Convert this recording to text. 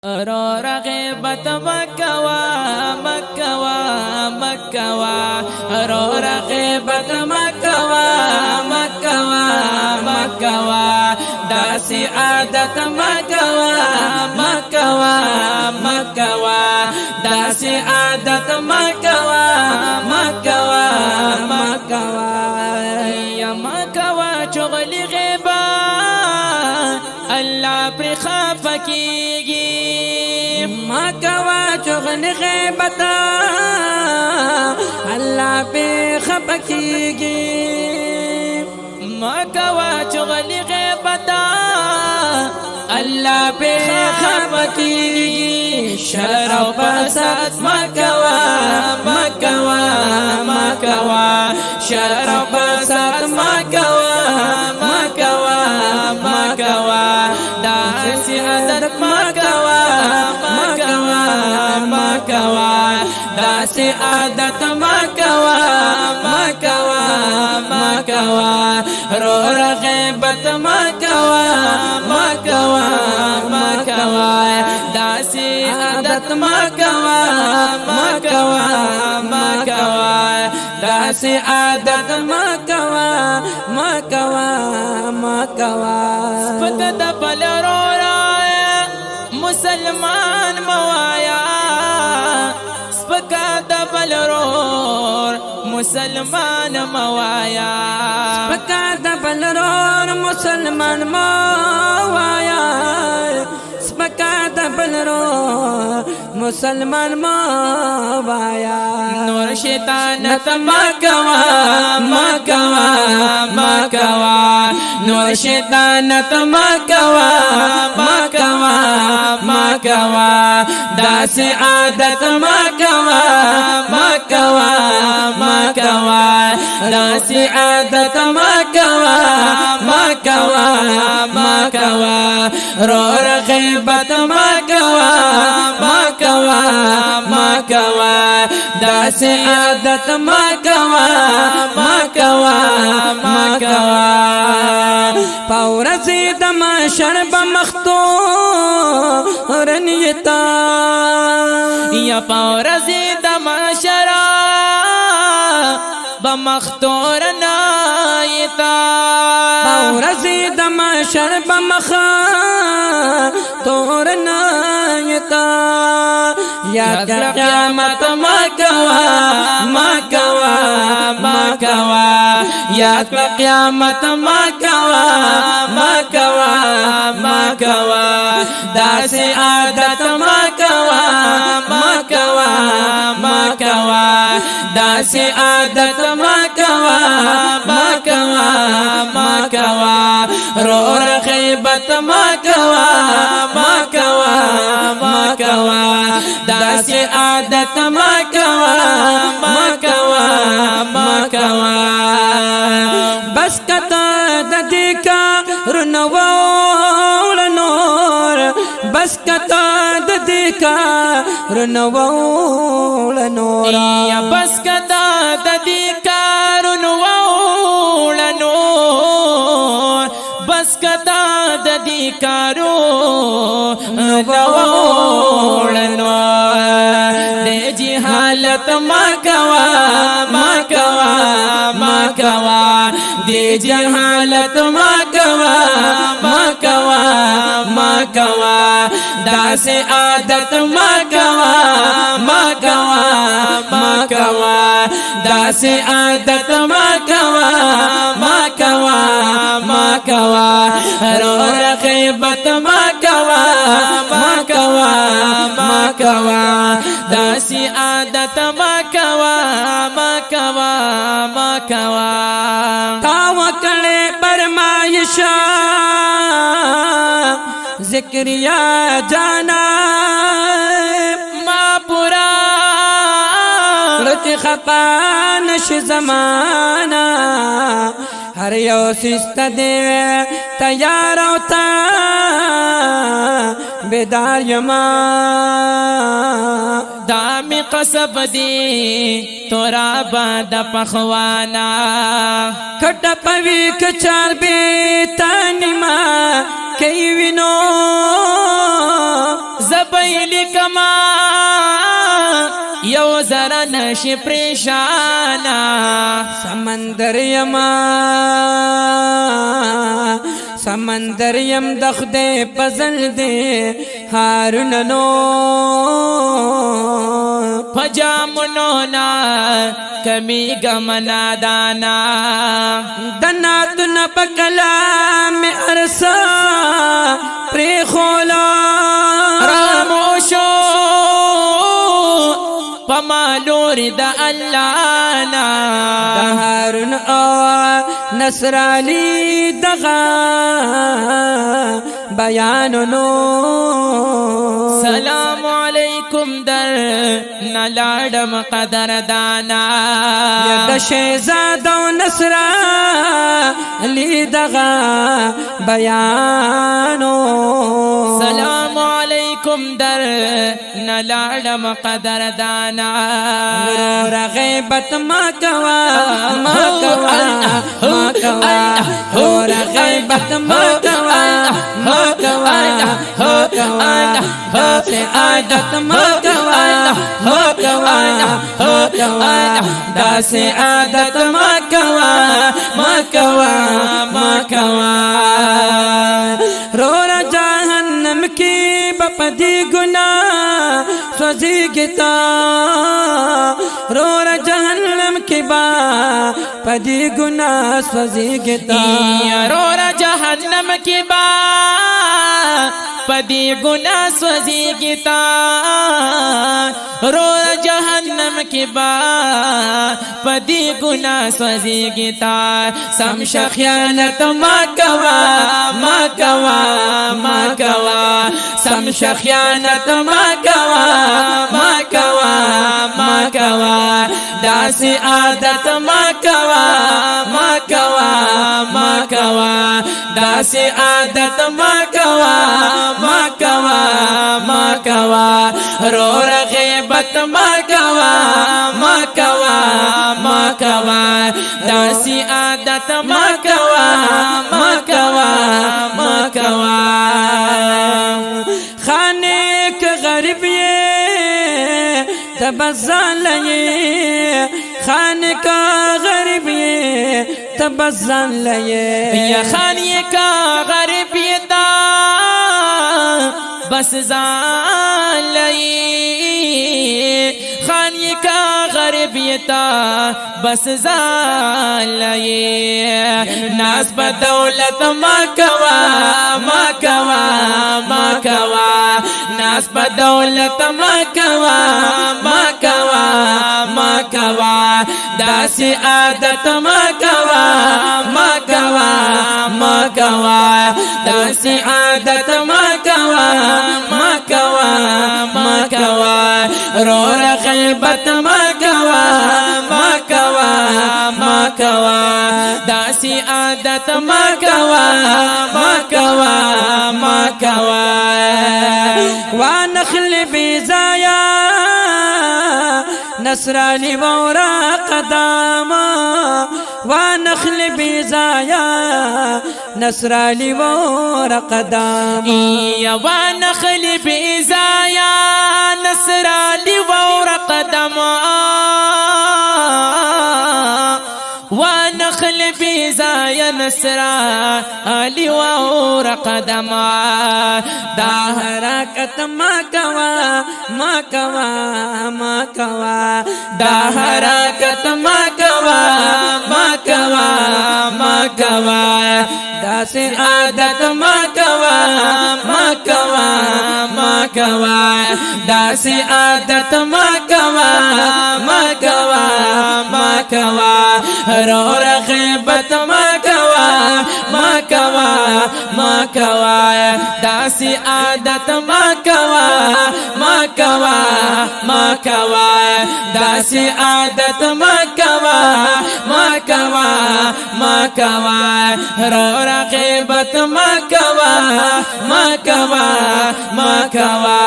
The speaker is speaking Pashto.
رو رغبت مکوا مکوا مکوا رو رغبت مکوا مکوا مکوا داسی عادت مکوا مکوا مکوا داسی عادت مکوا مکوا مکوا یا مکوا شغل غیبا اللہ پر خافکیگی مکوا چغن غیبتا اللہ پہ خفکیگی مکوا چغن غیبتا اللہ پہ خفکیگی شر و فساد مکوا مکوا مکوا شر و فساد مکوا مکوا مکوا داسی عادت مکوا مکوا مکوا داسی عادت مکوا مکوا مکوا رو رغبت مکوا مکوا مکوا داسی عادت مکوا مکوا مکوا داسی عادت مکوا مکوا مکوا سپک دبل رو رایا مسلمان موایا سپکا دبل رور مسلمان موایا سپکا دبل رور مسلمان موایا سپکا دبل رور مسلمان موایا نور شیطانت مکوا مکوا مکوا نور شیطانت مکوا مکوا مکوا داس عادت مکوا مکوا مکوا داس عادت مکوا مکوا مکوا رو رغبت مکوا مکوا مکوا داس عادت مکوا مکوا مکوا پاورزی دم شرب مختور نیتا یا پاورزی دم شرب مختور نیتا پاورزی دم شرب مختور نیتا یاد قیامت مکوا مکوا مکوا یاد قیامت مکوا مکوا مکوا داس عادت مکوا مکوا مکوا داس عادت مکوا مکوا مکوا رو رغبت مکوا مکوا مکوا داس عادت مکوا مکوا مکوا بس کتا ددیکا رنوول نور بس کتا ددیکا رنوول نور یا بس کتا ددیکا رنوول نور بس کتا ددیکا رنوول نور دے جی حالت مکوا مکوا مکوا دے جی حالت مکوا مکوا مکوا داس عادت مکوا مکوا مکوا داس عادت مکوا مکوا مکوا رو رغبت مکوا مکوا مکوا داسی عادت مکوا مکوا مکوا تاوکڑے برمائشا ذکریا جانا ما پورا رت خطا نش زمانا ہر یو سست دے تیار ہوتا بیدار یما دامی قصب دی تورا باد پخوانا کھٹ پوی کچار بیتا نما کئی وینو زبیلی کما یو ذرا نشی پریشانا سمندر یما سمندر یم دخ دے پزل دے ہارننو پجامنونا کمی گمنا دانا دناتنا پکلام عرصہ پری خولا راموشو پمالور دا اللہ نا دہارن نصرالی دغا بیاننو سلام علیکم در نلادم قدر دانا ید شہزادو نصرالی دغا بیانو سلام علیکم در نلادم قدر دانا غرور غیبت ما کوا ما کوا ما کوا غرور غیبت ما کوا ما کوا ما کوا سے عادت ما کوا ما کوا ما کوا دا سے عادت ما کوا ما کوا ما کوا رو جہنم کی بپدی گناہ سوزی گتا رو جہنم کی با پدی گناہ سوزی گتا رو جہنم کی با پدی گناہ سوزی گتا رو جہنم کی با پدی گناہ سوزی گتا سمش خیانت ما کوا ما کوا ما کوا سمش خیانت ما کوا ما کوا ما کوا داسی عادت ما کوا ما کوا ما کوا داسی عادت ما کوا ما کوا ما کوا رو غیبت ما کوا ما کوا ما کوا داسی عادت ما کوا ما کوا ما کوا خانے کے غریب یہ تبزال یہ خانے کا غریب یہ تبزال یہ خانے کا غریب یہ دا بس زالی خانی کا غریبیتا بس زالی ناس بدولت ما کوا ما کوا ما کوا ناس بدولت ما کوا ما کوا ما کوا داسی عادت ما کوا ما کوا ما کوا داسی عادت ما کوا ما کوا ما کوا رو غیبت ما کوا ما کوا ما کوا داسی عادت ما کوا ما کوا ما کوا ونخل بیزایا نصرانی بورا قداما ونخل بیزایا نصرانی بورا قداما ونخل بیزایا نصرانی بورا قداما ونخل بیزایا نصرانی بورا قداما دا حرکت ما کوا ما کوا ما کوا دا حرکت ما کوا ما کوا ما کوا دا سے عادت ما کوا ما کوا ما کوا دا سے عادت ما کوا ما کوا ما کوا رو غیبت ما کوا ما کوا ما کوا دا سے عادت ما کوا ما کوا ما کوا دا سے عادت ما کوا ما کوا ما کوا رو غیبت ما کوا ما کوا ما کوا